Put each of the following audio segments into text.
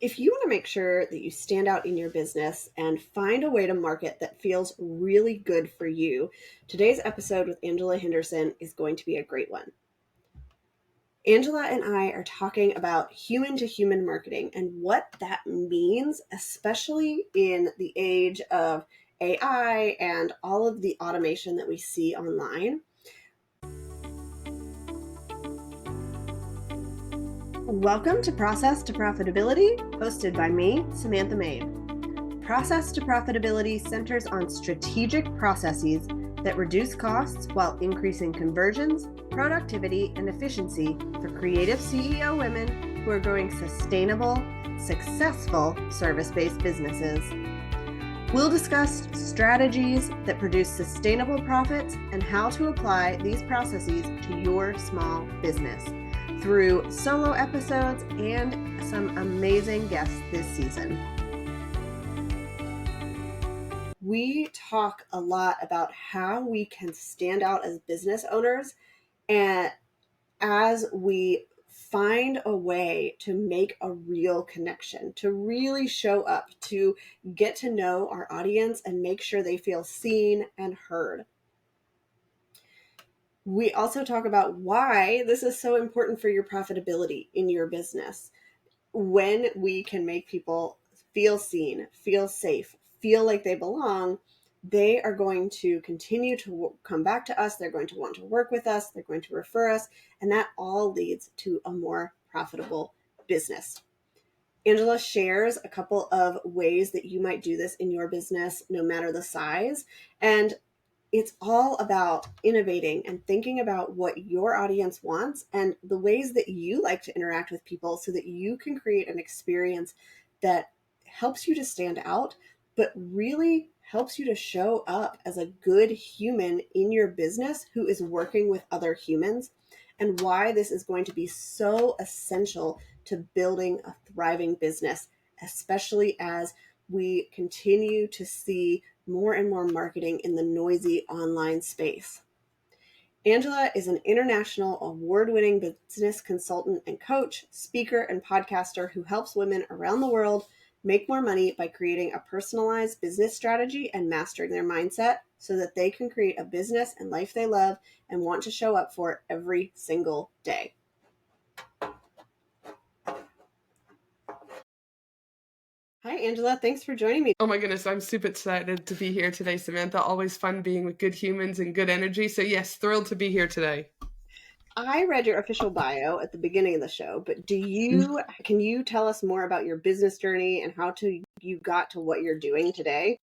If you want to make sure that you stand out in your business and find a way to market that feels really good for you, today's episode with Angela Henderson is going to be a great one. Angela and I are talking about human-to-human marketing and what that means, especially in the age of AI and all of the automation that we see online. Welcome to Process to Profitability, hosted by me, Samantha Mabe. Process to Profitability centers on strategic processes that reduce costs while increasing conversions, productivity, and efficiency for creative CEO women who are growing sustainable, successful service-based businesses. We'll discuss strategies that produce sustainable profits and how to apply these processes to your small business through solo episodes and some amazing guests this season. We talk a lot about how we can stand out as business owners, and as we find a way to make a real connection, to really show up, to get to know our audience and make sure they feel seen and heard. We also talk about why this is so important for your profitability in your business. When we can make people feel seen, feel safe, feel like they belong, they are going to continue to come back to us. They're going to want to work with us. They're going to refer us. And that all leads to a more profitable business. Angela shares a couple of ways that you might do this in your business, no matter the size. And it's all about innovating and thinking about what your audience wants and the ways that you like to interact with people so that you can create an experience that helps you to stand out, but really helps you to show up as a good human in your business who is working with other humans, and why this is going to be so essential to building a thriving business, especially as we continue to see more and more marketing in the noisy online space. Angela is an international award-winning business consultant and coach, speaker, and podcaster who helps women around the world make more money by creating a personalized business strategy and mastering their mindset so that they can create a business and life they love and want to show up for every single day. Hi, Angela. Thanks for joining me. Oh my goodness, I'm super excited to be here today, Samantha. Always fun being with good humans and good energy. So yes, thrilled to be here today. I read your official bio at the beginning of the show, but can you tell us more about your business journey and how you got to what you're doing today?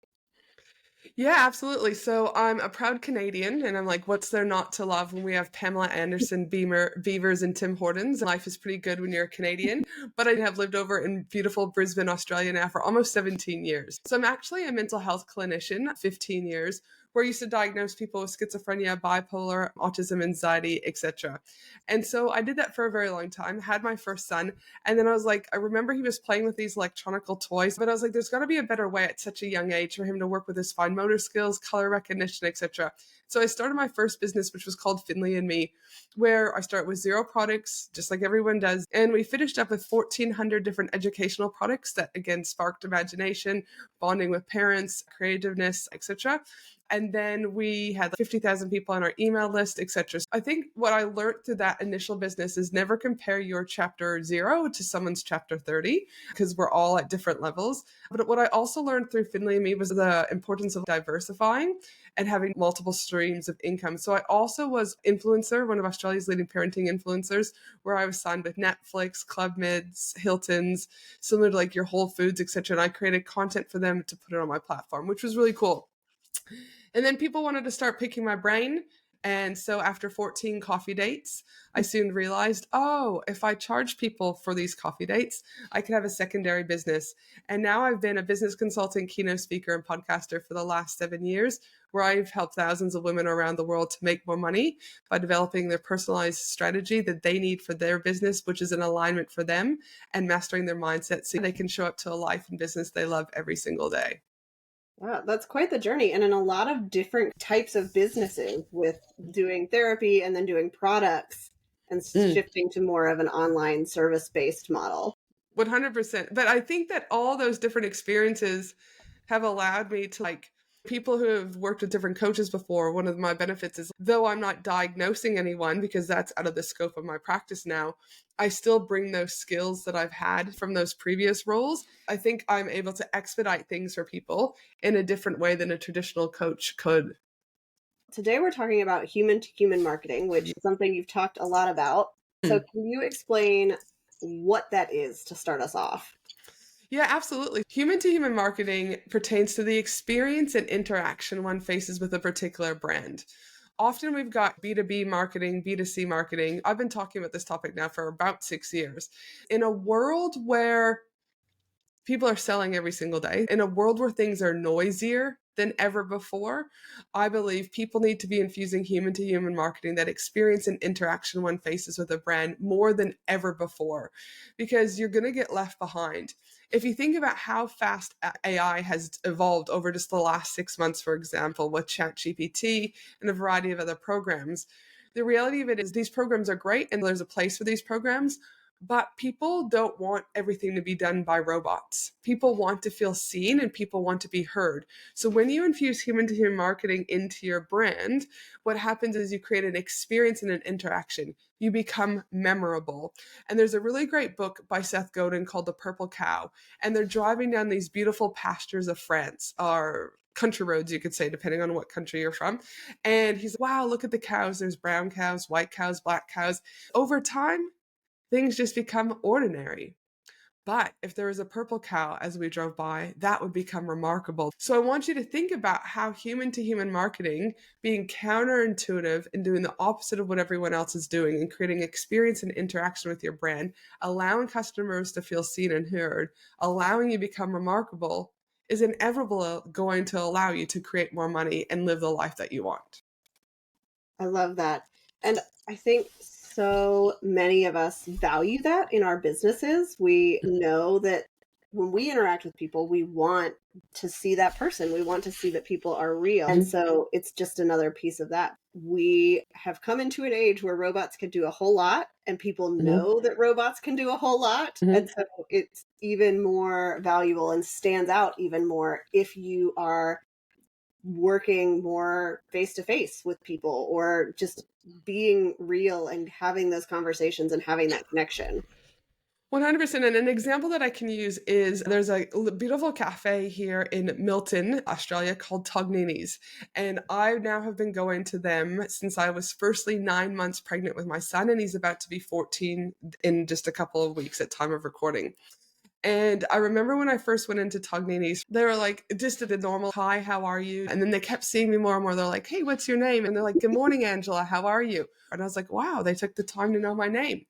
Yeah, absolutely. So I'm a proud Canadian, and I'm like, what's there not to love when we have Pamela Anderson, Beavers, and Tim Hortons? Life is pretty good when you're a Canadian. But I have lived over in beautiful Brisbane, Australia now for almost 17 years. So I'm actually a mental health clinician, 15 years, where I used to diagnose people with schizophrenia, bipolar, autism, anxiety, etc. And so I did that for a very long time, had my first son, and then I was like, I remember he was playing with these electronical toys, but I was like, there's got to be a better way at such a young age for him to work with his fine motor skills, color recognition, etc. So I started my first business, which was called Finley and Me, where I started with 0 products, just like everyone does. And we finished up with 1,400 different educational products that, again, sparked imagination, bonding with parents, creativeness, etc. And then we had 50,000 people on our email list, etc. So I think what I learned through that initial business is never compare your chapter 0 to someone's chapter 30, because we're all at different levels. But what I also learned through Finley and Me was the importance of diversifying and having multiple streams of income. So I also was influencer, one of Australia's leading parenting influencers, where I was signed with Netflix, Club Mids, Hilton's, similar to like your Whole Foods, etc. And I created content for them to put it on my platform, which was really cool. And then people wanted to start picking my brain. And so after 14 coffee dates, I soon realized, oh, if I charge people for these coffee dates, I could have a secondary business. And now I've been a business consultant, keynote speaker, and podcaster for the last 7 years, where I've helped thousands of women around the world to make more money by developing their personalized strategy that they need for their business, which is an alignment for them, and mastering their mindset so they can show up to a life and business they love every single day. Wow, that's quite the journey. And in a lot of different types of businesses, with doing therapy and then doing products and shifting to more of an online service-based model. 100%. But I think that all those different experiences have allowed me to, like, people who have worked with different coaches before, one of my benefits is, though I'm not diagnosing anyone because that's out of the scope of my practice now, I still bring those skills that I've had from those previous roles. I think I'm able to expedite things for people in a different way than a traditional coach could. Today we're talking about human to human marketing, which is something you've talked a lot about. So can you explain what that is to start us off? Yeah, absolutely. Human to human marketing pertains to the experience and interaction one faces with a particular brand. Often we've got B2B marketing, B2C marketing. I've been talking about this topic now for about 6 years. In a world where people are selling every single day, in a world where things are noisier than ever before, I believe people need to be infusing human to human marketing, that experience and interaction one faces with a brand, more than ever before, because you're going to get left behind. If you think about how fast AI has evolved over just the last 6 months, for example, with ChatGPT and a variety of other programs, the reality of it is these programs are great and there's a place for these programs, but people don't want everything to be done by robots. People want to feel seen and people want to be heard. So when you infuse human to human marketing into your brand, what happens is you create an experience and an interaction. You become memorable. And there's a really great book by Seth Godin called The Purple Cow. And they're driving down these beautiful pastures of France, or country roads, you could say, depending on what country you're from. And he's, wow, look at the cows. There's brown cows, white cows, black cows. Over time, things just become ordinary. But if there was a purple cow as we drove by, that would become remarkable. So I want you to think about how human to human marketing, being counterintuitive and doing the opposite of what everyone else is doing and creating experience and interaction with your brand, allowing customers to feel seen and heard, allowing you to become remarkable, is inevitably going to allow you to create more money and live the life that you want. I love that. And I think so many of us value that in our businesses. We know that when we interact with people, we want to see that person. We want to see that people are real. And so it's just another piece of that. We have come into an age where robots can do a whole lot, and people know that robots can do a whole lot. And so it's even more valuable and stands out even more if you are working more face to face with people, or just being real and having those conversations and having that connection. 100%. And an example that I can use is there's a beautiful cafe here in Milton, Australia called Tognini's. And I now have been going to them since I was firstly 9 months pregnant with my son, and he's about to be 14 in just a couple of weeks at time of recording. And I remember when I first went into Tognini's, they were like, just at the normal, hi, how are you? And then they kept seeing me more and more. They're like, hey, what's your name? And they're like, good morning, Angela, how are you? And I was like, wow, they took the time to know my name.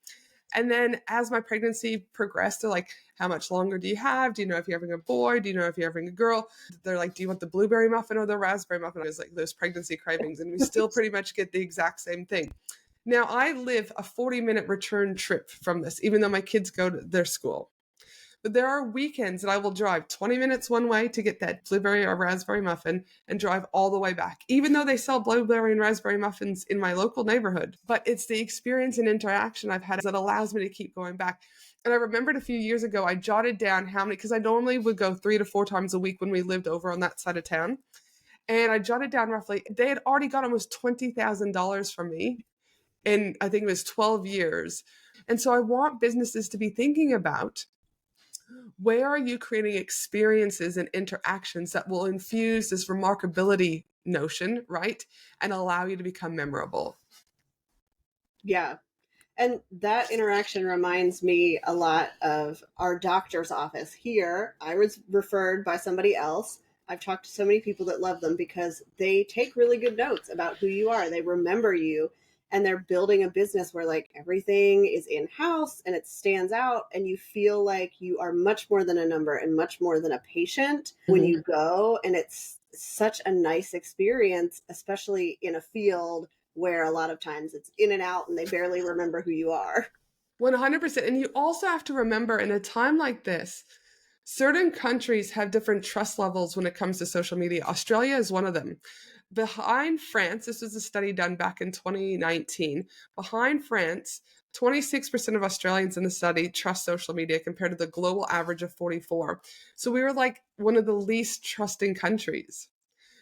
And then as my pregnancy progressed, they're like, how much longer do you have? Do you know if you're having a boy? Do you know if you're having a girl? They're like, do you want the blueberry muffin or the raspberry muffin? It was like those pregnancy cravings. And we still pretty much get the exact same thing. Now, I live a 40-minute return trip from this, even though my kids go to their school. But there are weekends that I will drive 20 minutes one way to get that blueberry or raspberry muffin and drive all the way back, even though they sell blueberry and raspberry muffins in my local neighborhood. But it's the experience and interaction I've had that allows me to keep going back. And I remembered a few years ago, I jotted down how many, because I normally would go 3 to 4 times a week when we lived over on that side of town. And I jotted down roughly, they had already got almost $20,000 from me in, I think it was 12 years. And so I want businesses to be thinking about, where are you creating experiences and interactions that will infuse this remarkability notion, right? And allow you to become memorable. Yeah. And that interaction reminds me a lot of our doctor's office here. I was referred by somebody else. I've talked to so many people that love them because they take really good notes about who you are. They remember you, and they're building a business where like everything is in house and it stands out, and you feel like you are much more than a number and much more than a patient when you go. And it's such a nice experience, especially in a field where a lot of times it's in and out and they barely remember who you are. 100%. And you also have to remember, in a time like this, certain countries have different trust levels when it comes to social media. Australia is one of them. Behind France, this was a study done back in 2019. Behind France, 26% of Australians in the study trust social media compared to the global average of 44. So we were like one of the least trusting countries.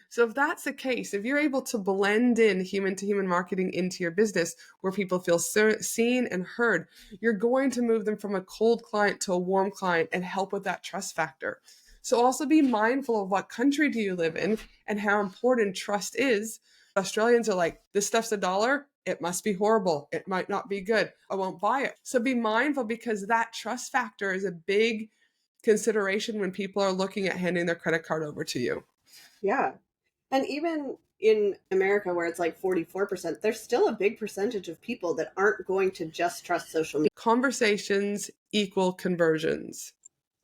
So if that's the case, if you're able to blend in human to human marketing into your business where people feel seen and heard, you're going to move them from a cold client to a warm client and help with that trust factor. So also be mindful of what country do you live in and how important trust is. Australians are like, this stuff's $1. It must be horrible. It might not be good. I won't buy it. So be mindful, because that trust factor is a big consideration when people are looking at handing their credit card over to you. Yeah. And even in America, where it's like 44%, there's still a big percentage of people that aren't going to just trust social media. Conversations equal conversions,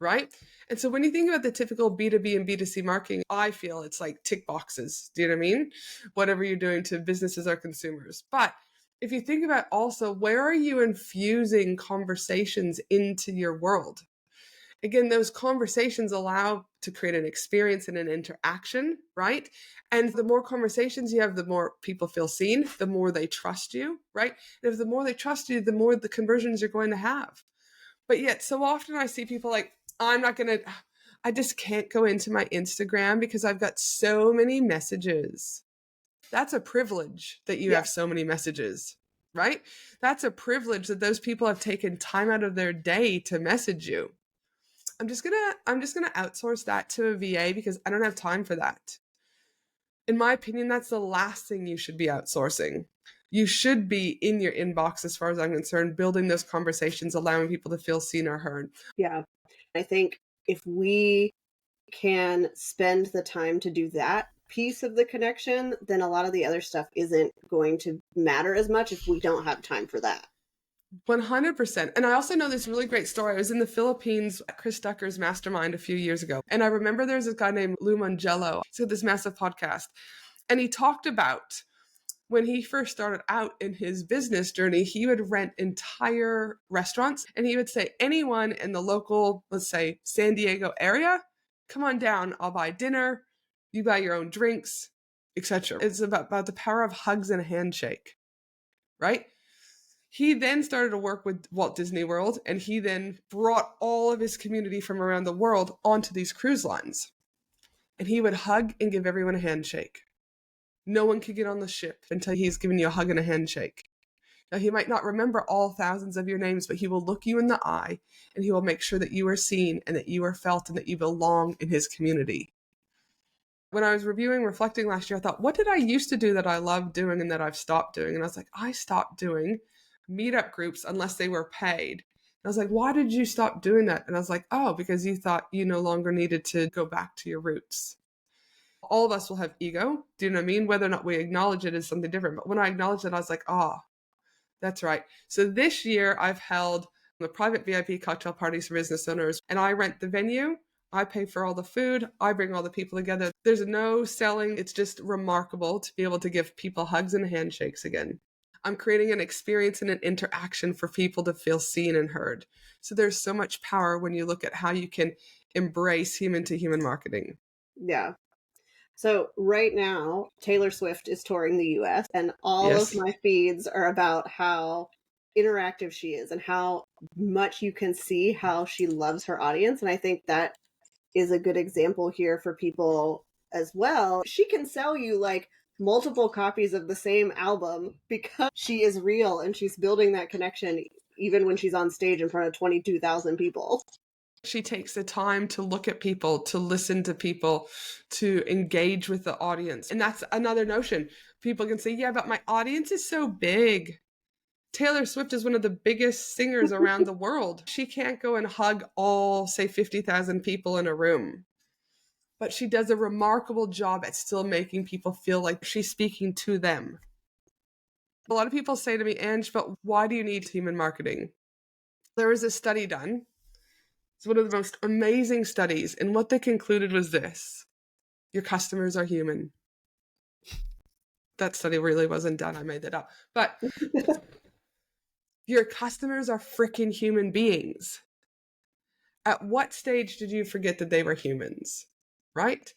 right? And so when you think about the typical B2B and B2C marketing, I feel it's like tick boxes. Do you know what I mean? Whatever you're doing to businesses or consumers. But if you think about also, where are you infusing conversations into your world? Again, those conversations allow to create an experience and an interaction, right? And the more conversations you have, the more people feel seen, the more they trust you, right? And if the more they trust you, the more the conversions you're going to have. But yet, so often I see people like, I just can't go into my Instagram because I've got so many messages. That's a privilege that you Yeah. have so many messages, right? That's a privilege that those people have taken time out of their day to message you. I'm just gonna outsource that to a VA because I don't have time for that. In my opinion, that's the last thing you should be outsourcing. You should be in your inbox, as far as I'm concerned, building those conversations, allowing people to feel seen or heard. Yeah. I think if we can spend the time to do that piece of the connection, then a lot of the other stuff isn't going to matter as much if we don't have time for that. 100%. And I also know this really great story. I was in the Philippines at Chris Ducker's mastermind a few years ago. And I remember there's this guy named Lou Mangello. He's got this massive podcast. And he talked about when he first started out in his business journey, he would rent entire restaurants and he would say, anyone in the local, let's say, San Diego area, come on down. I'll buy dinner. You buy your own drinks, etc. It's about the power of hugs and a handshake, right? He then started to work with Walt Disney World, and he then brought all of his community from around the world onto these cruise lines. And he would hug and give everyone a handshake. No one could get on the ship until he's given you a hug and a handshake. Now, he might not remember all thousands of your names, but he will look you in the eye and he will make sure that you are seen and that you are felt and that you belong in his community. When I was reflecting last year, I thought, what did I used to do that I loved doing and that I've stopped doing? And I was like, I stopped doing meetup groups unless they were paid. And I was like, why did you stop doing that? And I was like, oh, because you thought you no longer needed to go back to your roots. All of us will have ego. Do you know what I mean? Whether or not we acknowledge it is something different. But when I acknowledged it, I was like, oh, that's right. So this year I've held the private VIP cocktail parties for business owners, and I rent the venue. I pay for all the food. I bring all the people together. There's no selling. It's just remarkable to be able to give people hugs and handshakes again. I'm creating an experience and an interaction for people to feel seen and heard. So there's so much power when you look at how you can embrace human to human marketing. Yeah. So right now, Taylor Swift is touring the US, and all of Yes. my feeds are about how interactive she is and how much you can see how she loves her audience. And I think that is a good example here for people as well. She can sell you like multiple copies of the same album because she is real and she's building that connection even when she's on stage in front of 22,000 people. She takes the time to look at people, to listen to people, to engage with the audience. And that's another notion. People can say, yeah, but my audience is so big. Taylor Swift is one of the biggest singers around the world. She can't go and hug all, say, 50,000 people in a room. But she does a remarkable job at still making people feel like she's speaking to them. A lot of people say to me, Ange, but why do you need human marketing? There was a study done. It's one of the most amazing studies. And what they concluded was this: your customers are human. That study really wasn't done. I made that up. But your customers are freaking human beings. At what stage did you forget that they were humans? Right?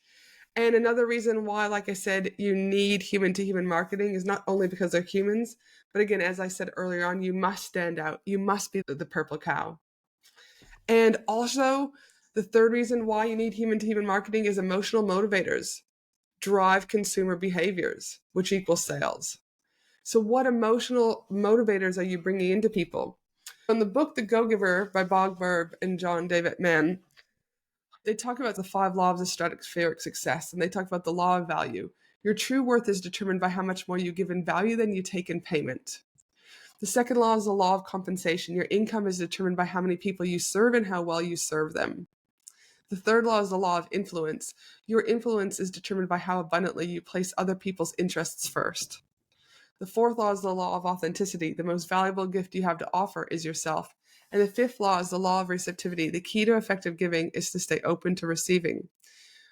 And another reason why, like I said, you need human to human marketing is not only because they're humans, but again, as I said earlier on, you must stand out. You must be the purple cow. And also, the third reason why you need human to human marketing is emotional motivators drive consumer behaviors, which equals sales. So, what emotional motivators are you bringing into people? In the book The Go-Giver by Bob Burb and John David Mann, they talk about the 5 laws of stratospheric success, and they talk about the law of value. Your true worth is determined by how much more you give in value than you take in payment. The second law is the law of compensation. Your income is determined by how many people you serve and how well you serve them. The third law is the law of influence. Your influence is determined by how abundantly you place other people's interests first. The fourth law is the law of authenticity. The most valuable gift you have to offer is yourself. And the fifth law is the law of receptivity. The key to effective giving is to stay open to receiving.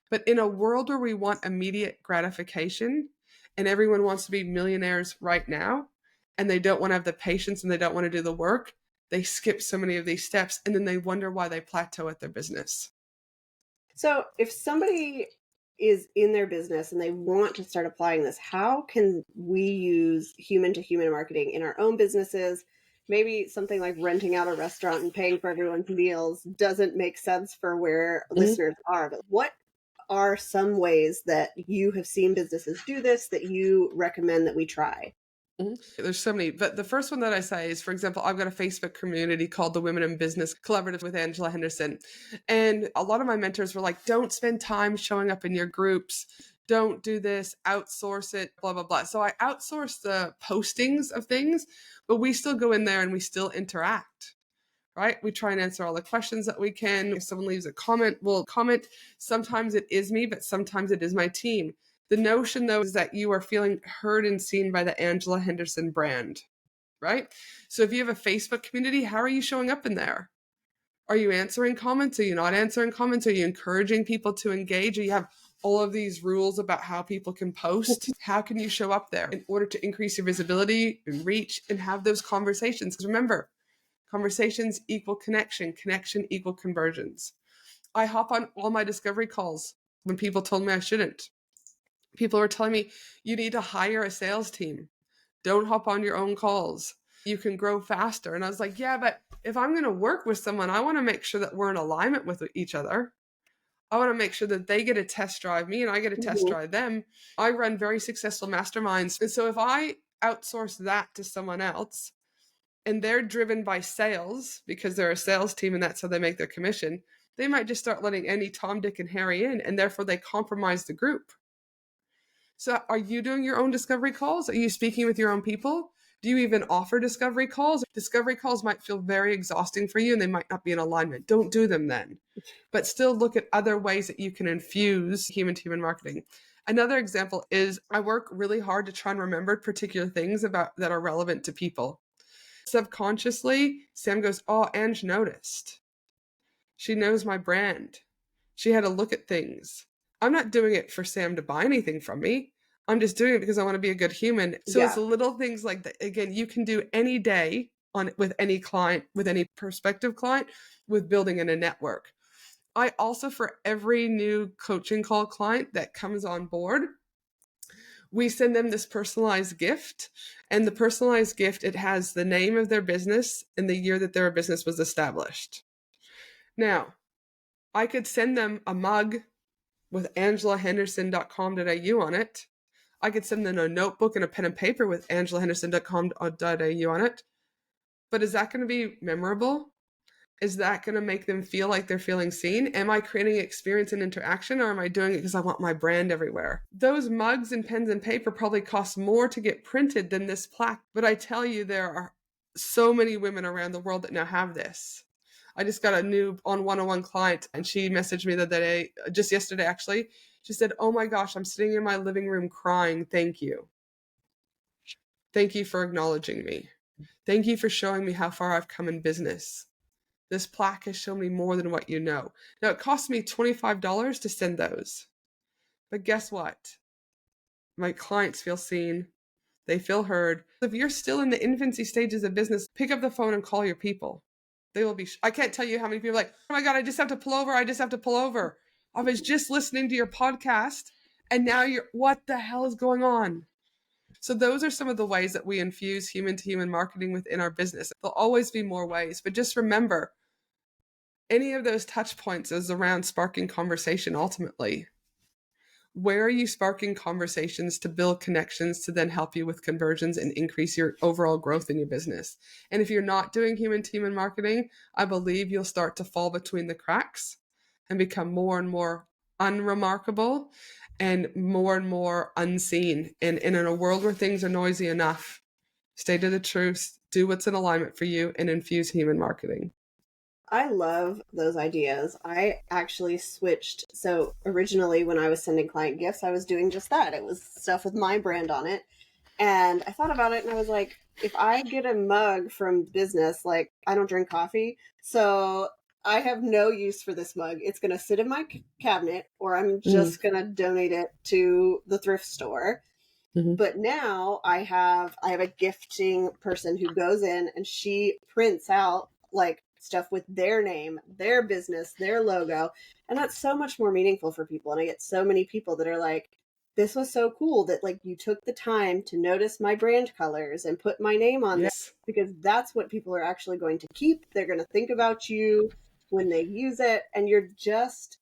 But in a world where we want immediate gratification and everyone wants to be millionaires right now, and they don't want to have the patience and they don't want to do the work, they skip so many of these steps and then they wonder why they plateau at their business. So if somebody is in their business and they want to start applying this, how can we use human to human marketing in our own businesses? Maybe something like renting out a restaurant and paying for everyone's meals doesn't make sense for where listeners are. But what are some ways that you have seen businesses do this that you recommend that we try? There's so many, but the first one that I say is, for example, I've got a Facebook community called the Women in Business Collaborative with Angela Henderson. And a lot of my mentors were like, don't spend time showing up in your groups. Don't do this, outsource it, blah, blah, blah. So I outsource the postings of things, but we still go in there and we still interact, right? We try and answer all the questions that we can. If someone leaves a comment, we'll comment. Sometimes it is me, but sometimes it is my team. The notion, though, is that you are feeling heard and seen by the Angela Henderson brand, right? So if you have a Facebook community, how are you showing up in there? Are you answering comments? Are you not answering comments? Are you encouraging people to engage? Or you have all of these rules about how people can post? How can you show up there in order to increase your visibility and reach and have those conversations? Because remember, conversations equal connection, connection equal conversions. I hop on all my discovery calls when people told me I shouldn't. People were telling me, you need to hire a sales team. Don't hop on your own calls. You can grow faster. And I was like, yeah, but if I'm going to work with someone, I want to make sure that we're in alignment with each other. I want to make sure that they get to test drive me and I get to test drive them. I run very successful masterminds. And so if I outsource that to someone else and they're driven by sales because they're a sales team and that's how they make their commission, they might just start letting any Tom, Dick, and Harry in, and therefore they compromise the group. So are you doing your own discovery calls? Are you speaking with your own people? Do you even offer discovery calls? Discovery calls might feel very exhausting for you and they might not be in alignment. Don't do them then. But still look at other ways that you can infuse human to human marketing. Another example is I work really hard to try and remember particular things about that are relevant to people. Subconsciously, Sam goes, oh, Ange noticed. She knows my brand. She had a look at things. I'm not doing it for Sam to buy anything from me. I'm just doing it because I want to be a good human. So it's little things like that. Again, you can do any day on with any client, with any prospective client, with building in a network. I also, for every new coaching call client that comes on board, we send them this personalized gift. And the personalized gift, it has the name of their business and the year that their business was established. Now, I could send them a mug with angelahenderson.com.au on it. I could send them a notebook and a pen and paper with angelahenderson.com.au on it. But is that going to be memorable? Is that going to make them feel like they're feeling seen? Am I creating experience and interaction, or am I doing it because I want my brand everywhere? Those mugs and pens and paper probably cost more to get printed than this plaque. But I tell you, there are so many women around the world that now have this. I just got a new on one-on-one client and she messaged me the other day, just yesterday actually. She said, oh my gosh, I'm sitting in my living room crying. Thank you. Thank you for acknowledging me. Thank you for showing me how far I've come in business. This plaque has shown me more than what you know. Now, it cost me $25 to send those. But guess what? My clients feel seen. They feel heard. If you're still in the infancy stages of business, pick up the phone and call your people. They will be, I can't tell you how many people are like, oh my God, I just have to pull over. I just have to pull over. I was just listening to your podcast and now what the hell is going on? So those are some of the ways that we infuse human to human marketing within our business. There'll always be more ways, but just remember, any of those touch points is around sparking conversation ultimately. Where are you sparking conversations to build connections to then help you with conversions and increase your overall growth in your business? And if you're not doing human to human marketing, I believe you'll start to fall between the cracks and become more and more unremarkable and more unseen. And in a world where things are noisy enough, stay to the truth, do what's in alignment for you, and infuse human marketing. I love those ideas. I actually switched. So originally, when I was sending client gifts, I was doing just that. It was stuff with my brand on it. And I thought about it and I was like, if I get a mug from business, like I don't drink coffee, so I have no use for this mug. It's going to sit in my cabinet or I'm just going to donate it to the thrift store. Mm-hmm. But now I have a gifting person who goes in and she prints out like stuff with their name, their business, their logo, and that's so much more meaningful for people. And I get so many people that are like, this was so cool that like you took the time to notice my brand colors and put my name on Yes. this, because that's what people are actually going to keep. They're going to think about you when they use it, and you're just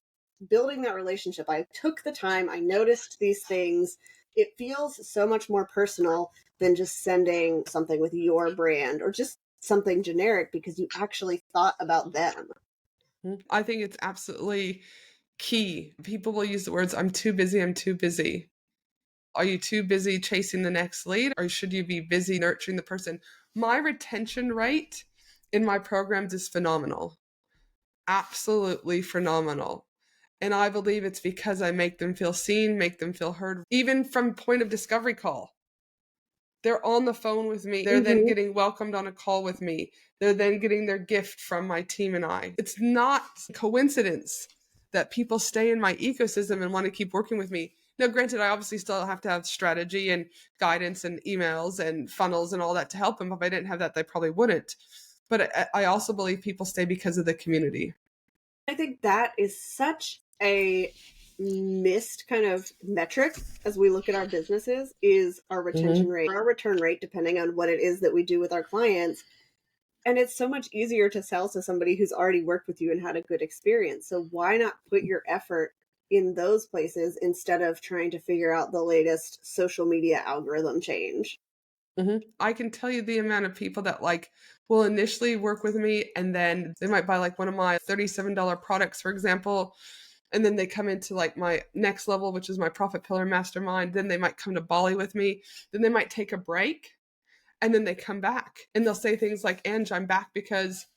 building that relationship. I took the time, I noticed these things. It feels so much more personal than just sending something with your brand or just something generic, because you actually thought about them. I think it's absolutely key. People will use the words, I'm too busy, I'm too busy. Are you too busy chasing the next lead, or should you be busy nurturing the person? My retention rate in my programs is phenomenal. Absolutely phenomenal. And I believe it's because I make them feel seen, make them feel heard, even from point of discovery call. They're on the phone with me. They're then getting welcomed on a call with me. They're then getting their gift from my team and I. It's not coincidence that people stay in my ecosystem and want to keep working with me. Now, granted, I obviously still have to have strategy and guidance and emails and funnels and all that to help them. If I didn't have that, they probably wouldn't. But I also believe people stay because of the community. I think that is such a missed kind of metric as we look at our businesses, is our retention rate, our return rate, depending on what it is that we do with our clients. And it's so much easier to sell to somebody who's already worked with you and had a good experience. So why not put your effort in those places instead of trying to figure out the latest social media algorithm change? I can tell you the amount of people that like will initially work with me and then they might buy like one of my $37 products, for example. And then they come into like my next level, which is my Profit Pillar Mastermind. Then they might come to Bali with me. Then they might take a break and then they come back and they'll say things like, Ange, I'm back because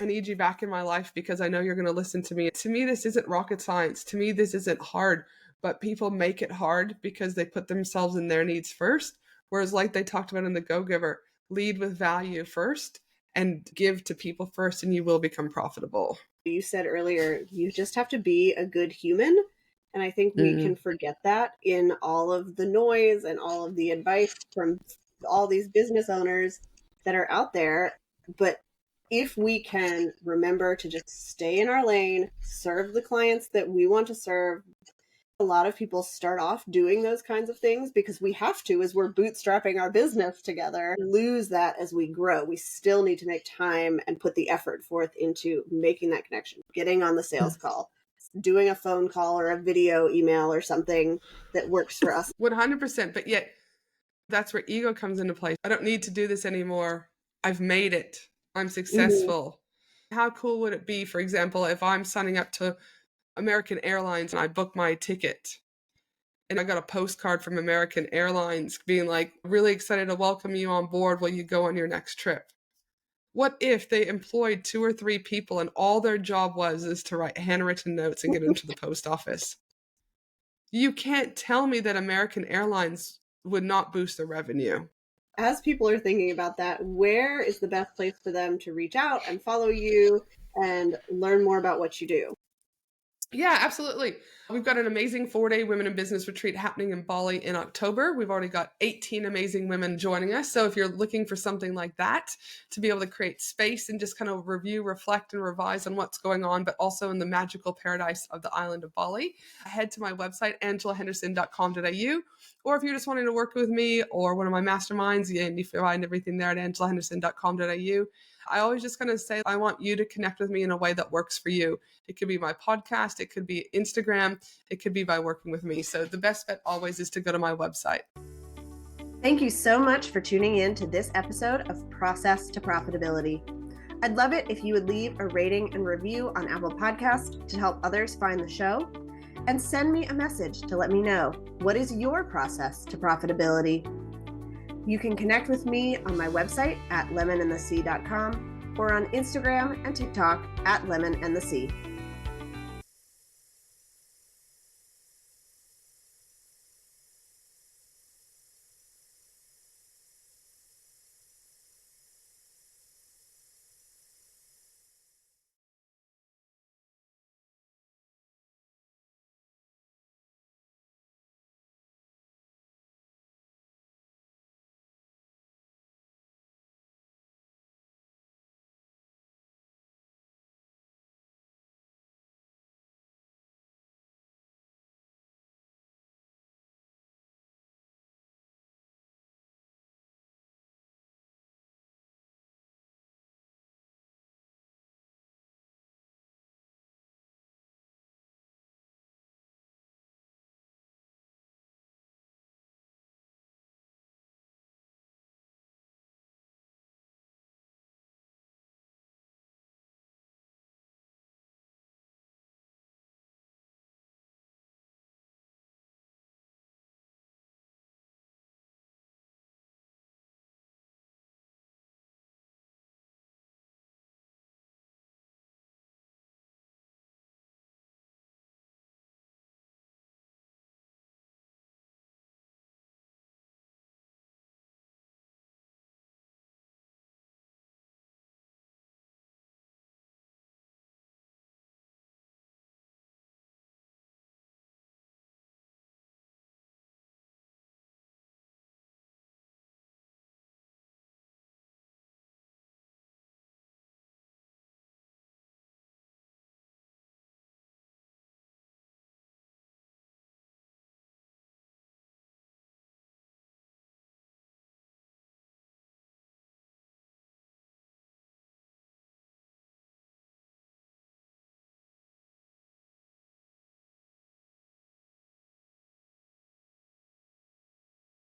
I need you back in my life because I know you're going to listen to me. To me, this isn't rocket science. To me, this isn't hard, but people make it hard because they put themselves and their needs first. Whereas like they talked about in the Go Giver, lead with value first and give to people first and you will become profitable. You said earlier, you just have to be a good human. And I think we can forget that in all of the noise and all of the advice from all these business owners that are out there. But if we can remember to just stay in our lane, serve the clients that we want to serve. A lot of people start off doing those kinds of things because we have to, as we're bootstrapping our business together. Lose that as we grow. We still need to make time and put the effort forth into making that connection, getting on the sales call, doing a phone call or a video email or something that works for us. 100%. But yet that's where ego comes into play. I don't need to do this anymore. I've made it. I'm successful. How cool would it be, for example, if I'm signing up to American Airlines and I book my ticket and I got a postcard from American Airlines being like, really excited to welcome you on board. Will you go on your next trip? What if they employed 2 or 3 people and all their job was is to write handwritten notes and get into the post office? You can't tell me that American Airlines would not boost their revenue. As people are thinking about that, where is the best place for them to reach out and follow you and learn more about what you do? Yeah, absolutely. We've got an amazing 4-day women in business retreat happening in Bali in October. We've already got 18 amazing women joining us. So if you're looking for something like that to be able to create space and just kind of review, reflect, and revise on what's going on, but also in the magical paradise of the island of Bali, head to my website, angelahenderson.com.au. Or if you're just wanting to work with me or one of my masterminds, you find everything there at angelahenderson.com.au. I always just kind of say, I want you to connect with me in a way that works for you. It could be my podcast, it could be Instagram, it could be by working with me. So the best bet always is to go to my website. Thank you so much for tuning in to this episode of Process to Profitability. I'd love it if you would leave a rating and review on Apple Podcast to help others find the show, and send me a message to let me know, what is your process to profitability? You can connect with me on my website at lemonandthesea.com or on Instagram and TikTok at lemonandthesea.